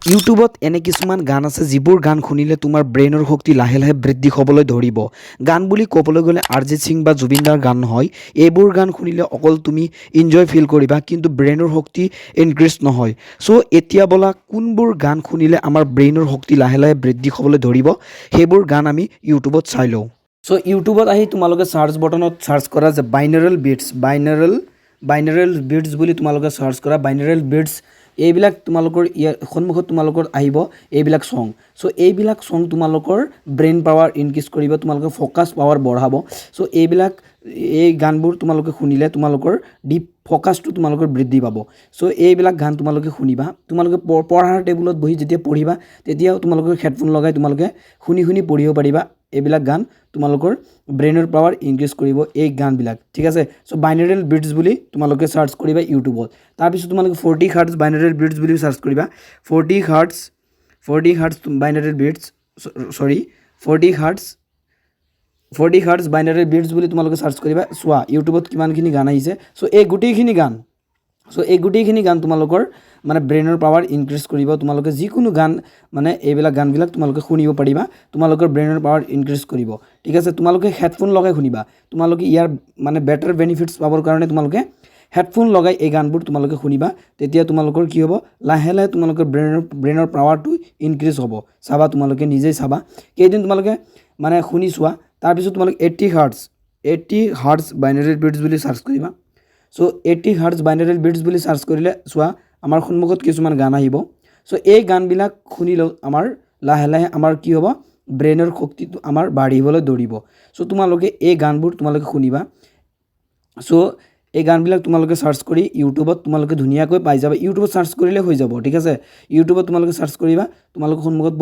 ইউটিউবত এনে কিছুমান গান আছে যিবোৰ গান শুনিলে তোমাৰ ব্ৰেইনৰ শক্তি লাহে লাহে বৃদ্ধি হ'বলৈ ধৰিব। গান বুলি ক'বলৈ গ'লে অৰিজিত সিং বা জুবিন দাৰ গান নহয়। এইবোৰ গান শুনিলে অকল তুমি এনজয় ফিল কৰিবা, কিন্তু ব্ৰেইনৰ শক্তি ইনক্ৰিজ নহয়। চ' এতিয়া ব'লা কোনবোৰ গান শুনিলে আমাৰ ব্ৰেইনৰ শক্তি লাহে লাহে বৃদ্ধি হ'বলৈ ধৰিব, সেইবোৰ গান আমি ইউটিউবত চাই লওঁ। চ' ইউটিউবত আহি তোমালোকে চাৰ্চ বটনত চাৰ্চ কৰা যে বাইনাৰেল বিটছ বুলি তোমালোকে চাৰ্চ কৰা। বাইনাৰেল বিটছ এইবিলাক তোমালোকৰ ইয়াৰ সন্মুখত তোমালোকৰ আহিব এইবিলাক চং। চ' এইবিলাক চং তোমালোকৰ ব্ৰেইন পাৱাৰ ইনক্ৰিজ কৰিব, তোমালোকৰ ফ'কাছ পাৱাৰ বঢ়াব। চ' এই গানবোৰ তোমালোকে শুনিলে তোমালোকৰ ডিপ ফ'কাছটো তোমালোকৰ বৃদ্ধি পাব। চ' এইবিলাক গান তোমালোকে শুনিবা। তোমালোকে পঢ়াৰ টেবুলত বহি যেতিয়া পঢ়িবা তেতিয়াও তোমালোকে হেডফোন লগাই তোমালোকে শুনি পঢ়িব পাৰিবা। এইবিলাক গান তোমালোকৰ ব্ৰেইনৰ পাৱাৰ ইনক্ৰিজ কৰিব এই গানবিলাক, ঠিক আছে। চ' বাইনাৰেল বিটছ বুলি তোমালোকে চাৰ্চ কৰিবা ইউটিউবত। তাৰপিছত তোমালোকে 40 হাৰ্টজ বাইনাৰেল বিটছ বুলি চাৰ্চ কৰিবা। 40 হাৰ্টজ বাইনাৰেল বিটছ, চৰি 40 হাৰ্টজ বাইনাৰেল বিটছ বুলি তোমালোকে চাৰ্চ কৰিবা। চোৱা ইউটিউবত কিমানখিনি গান আহিছে। চ' এই গোটেইখিনি গান তোমালোকৰ মানে ব্ৰেইনৰ পাৱাৰ ইনক্ৰিজ কৰিব। তোমালোকে যিকোনো গান মানে এইবিলাক গানবিলাক তোমালোকে শুনিব পাৰিবা, তোমালোকৰ ব্ৰেইনৰ পাৱাৰ ইনক্ৰিজ কৰিব, ঠিক আছে। তোমালোকে হেডফোন লগাই শুনিবা। তোমালোকে ইয়াৰ মানে বেটাৰ বেনিফিটছ পাবৰ কাৰণে তোমালোকে হেডফোন লগাই এই গানবোৰ তোমালোকে শুনিবা। তেতিয়া তোমালোকৰ কি হ'ব, লাহে লাহে তোমালোকৰ ব্ৰেইনৰ পাৱাৰটো ইনক্ৰিজ হ'ব। চাবা, তোমালোকে নিজেই চাবা, কেইদিন তোমালোকে মানে শুনি চোৱা। তাৰপিছত তোমালোকে 80 হাৰ্টজ বাইনাৰেল বিটছ বুলি চাৰ্চ কৰিবা। চ' 80 হাৰ্টজ বাইনাৰেল বিটছ বুলি চাৰ্চ কৰিলে চোৱা আমাৰ সন্মুখত কিছুমান গান আহিব। চ' এই গানবিলাক শুনিলেও আমাৰ লাহে লাহে আমাৰ কি হ'ব, ব্ৰেইনৰ শক্তিটো আমাৰ বাঢ়িবলৈ ধৰিব। চ' তোমালোকে এই গানবোৰ তোমালোকে শুনিবা। চ' এই গানবিলাক তোমালোকে চাৰ্চ কৰি ইউটিউবত তোমালোকে ধুনীয়াকৈ পাই যাবা। ইউটিউবত চাৰ্চ কৰিলে হৈ যাব, ঠিক আছে। ইউটিউবত তোমালোকে চাৰ্চ কৰিবা, তোমালোকৰ সন্মুখত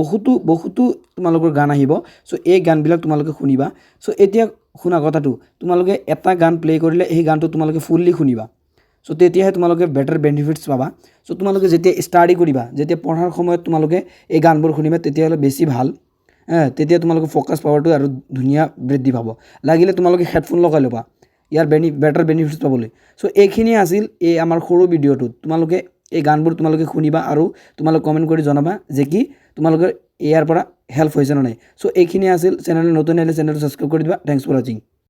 বহুতো তোমালোকৰ গান আহিব। চ' এই গানবিলাক তোমালোকে শুনিবা। চ' এতিয়া শুনা কথাটো, তোমালোকে এটা গান প্লে' কৰিলে সেই গানটো তোমালোকে ফুল্লি শুনিবা। চ' তেতিয়াহে তোমালোকে বেটাৰ বেনিফিটছ পাবা। চ' তোমালোকে যেতিয়া ষ্টাডি কৰিবা, যেতিয়া পঢ়াৰ সময়ত তোমালোকে এই গানবোৰ শুনিবা তেতিয়াহ'লে বেছি ভাল। তেতিয়া তোমালোকে ফ'কাছ পাৱাৰটো আৰু ধুনীয়া বৃদ্ধি পাব। লাগিলে তোমালোকে হেডফোন লগাই ল'বা ইয়াৰ বেটাৰ বেনিফিটছ পাবলৈ। চ' এইখিনিয়ে আছিল এই আমাৰ সৰু ভিডিঅ'টোত। তোমালোকে এই গানবোৰ তোমালোকে শুনিবা আৰু তোমালোকে কমেণ্ট কৰি জনাবা যে কি তোমালোকৰ ইয়াৰ পৰা হেল্প হৈছে নে নাই। চ' এইখিনিয়ে আছিল। চেনেলটো নতুন আহিলে চেনেলটো ছাবস্ক্ৰাইব কৰি দিবা। থেংকছ ফৰ ৱাচিং।